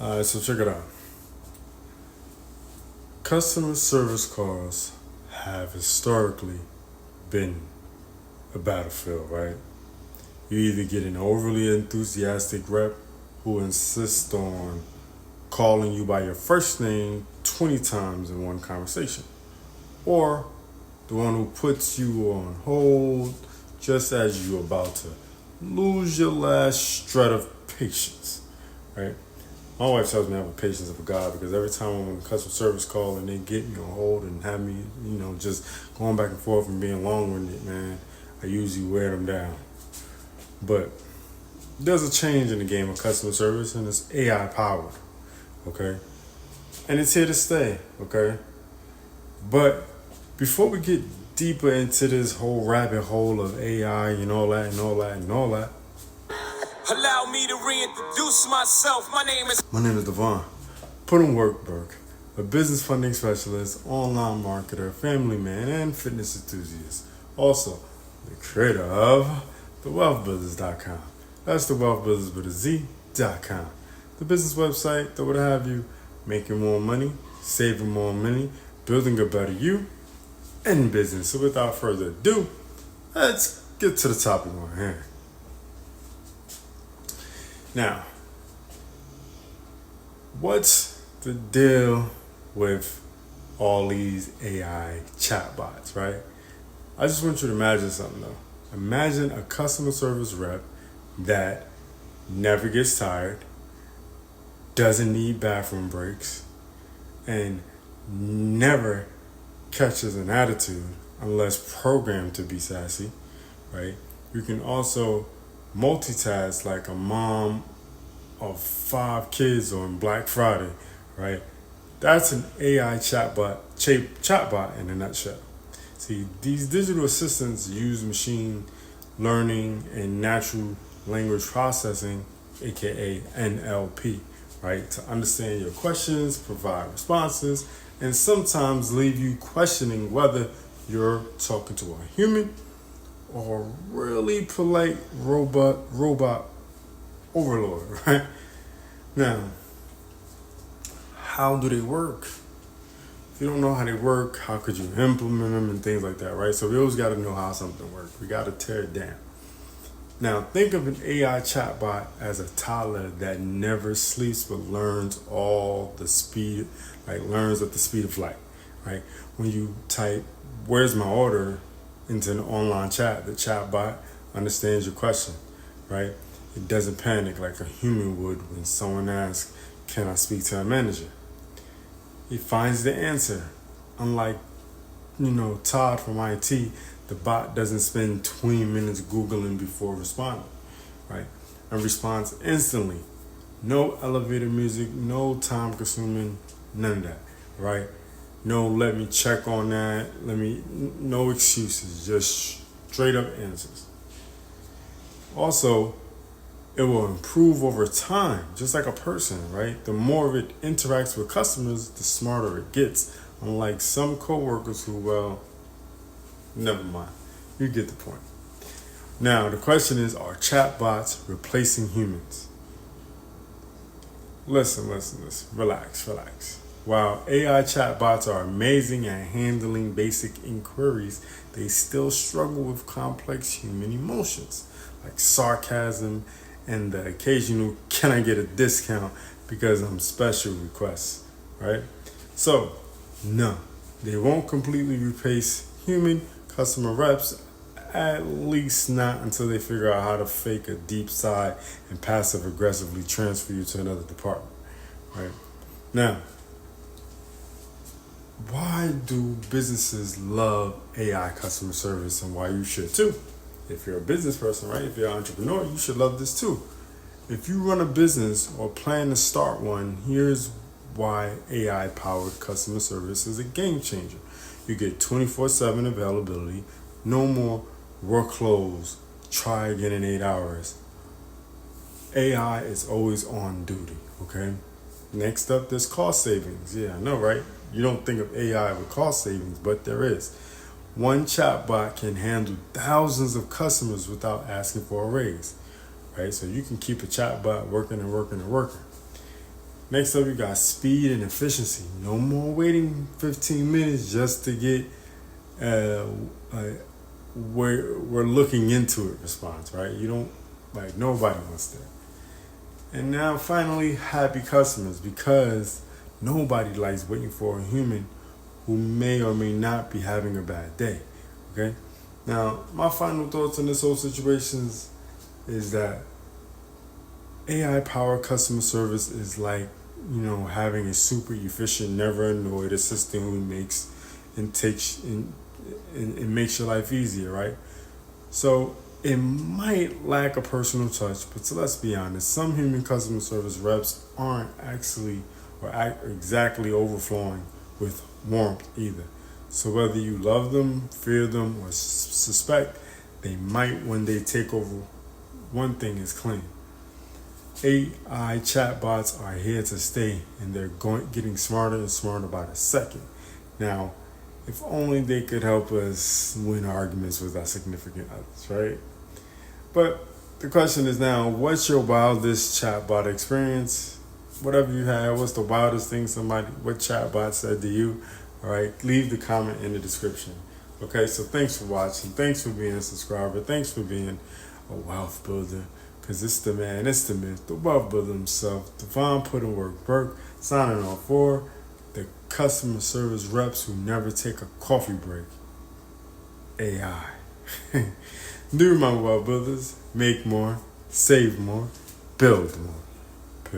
So check it out. Customer service calls have historically been a battlefield, right? You either get an overly enthusiastic rep who insists on calling you by your first name 20 times in one conversation, or the one who puts you on hold just as you're about to lose your last shred of patience, right? My wife tells me I have the patience of a god because every time I'm on a customer service call and they get me on hold and have me, just going back and forth and being long-winded, man, I usually wear them down. But there's a change in the game of customer service and it's AI powered, okay? And it's here to stay, okay? But before we get deeper into this whole rabbit hole of AI and all that, allow me to reintroduce myself. My name is Devon. Put in work, Burke. A business funding specialist, online marketer, family man, and fitness enthusiast. Also, the creator of thewealthbuilders.com. That's the Wealth Builders with a Z.com. The business website that would have you making more money, saving more money, building a better you in business. So without further ado, let's get to the topic on hand. Now, what's the deal with all these AI chatbots, right? I just want you to imagine something though. Imagine a customer service rep that never gets tired, doesn't need bathroom breaks, and never catches an attitude unless programmed to be sassy, right? You can also multitask like a mom of 5 kids on Black Friday, right? That's an AI chatbot in a nutshell. See, these digital assistants use machine learning and natural language processing, aka NLP, right, to understand your questions, provide responses, and sometimes leave you questioning whether you're talking to a human or a really polite robot overlord, right? Now, how do they work? If you don't know how they work, how could you implement them and things like that, right? So we always got to know how something works. We got to tear it down. Now, think of an AI chatbot as a toddler that never sleeps but learns at the speed of light, right? When you type, "Where's my order?" into an online chat, the chatbot understands your question, right? It doesn't panic like a human would when someone asks, "Can I speak to a manager?" It finds the answer. Unlike, Todd from IT, the bot doesn't spend 20 minutes Googling before responding, right? And responds instantly. No elevator music, no time consuming, none of that, right? No, let me check on that. No excuses, just straight up answers. Also, it will improve over time, just like a person, right? The more it interacts with customers, the smarter it gets. Unlike some coworkers who, well, never mind. You get the point. Now, the question is, are chatbots replacing humans? Listen. Relax. While AI chatbots are amazing at handling basic inquiries, they still struggle with complex human emotions like sarcasm and the occasional "can I get a discount because I'm special" requests, right? So, no, they won't completely replace human customer reps, at least not until they figure out how to fake a deep sigh and passive aggressively transfer you to another department, right? Now, why do businesses love AI customer service and why you should too? If you're a business person, right? If you're an entrepreneur, you should love this too. If you run a business or plan to start one, here's why AI powered customer service is a game changer. You get 24/7 availability, no more work close, try again in 8 hours. AI is always on duty, okay? Next up, there's cost savings. Yeah, I know, right? You don't think of AI with cost savings, but there is. One chatbot can handle thousands of customers without asking for a raise, right? So you can keep a chatbot working. Next up, you got speed and efficiency. No more waiting 15 minutes just to get we're looking into it response, right? You don't, like, nobody wants that. And now finally, happy customers, because nobody likes waiting for a human who may or may not be having a bad day. Okay? Now, my final thoughts on this whole situation is that AI powered customer service is like, having a super efficient, never annoyed assistant who makes and takes and makes your life easier, right? So it might lack a personal touch, but let's be honest, some human customer service reps aren't actually exactly overflowing with warmth either. So whether you love them, fear them, or suspect they might one day take over, one thing is clear. AI chatbots are here to stay, and they're getting smarter and smarter by the second. Now, if only they could help us win arguments with our significant others, right? But the question is now, what's your wildest chatbot experience? Whatever you had, what's the wildest thing what chatbot said to you? All right, leave the comment in the description. Okay, so thanks for watching. Thanks for being a subscriber. Thanks for being a wealth builder. Because it's the man, it's the myth, the wealth builder himself, Devon Puddingworth Burke, signing off for the customer service reps who never take a coffee break. AI. Do my wealth builders, make more, save more, build more. Peace.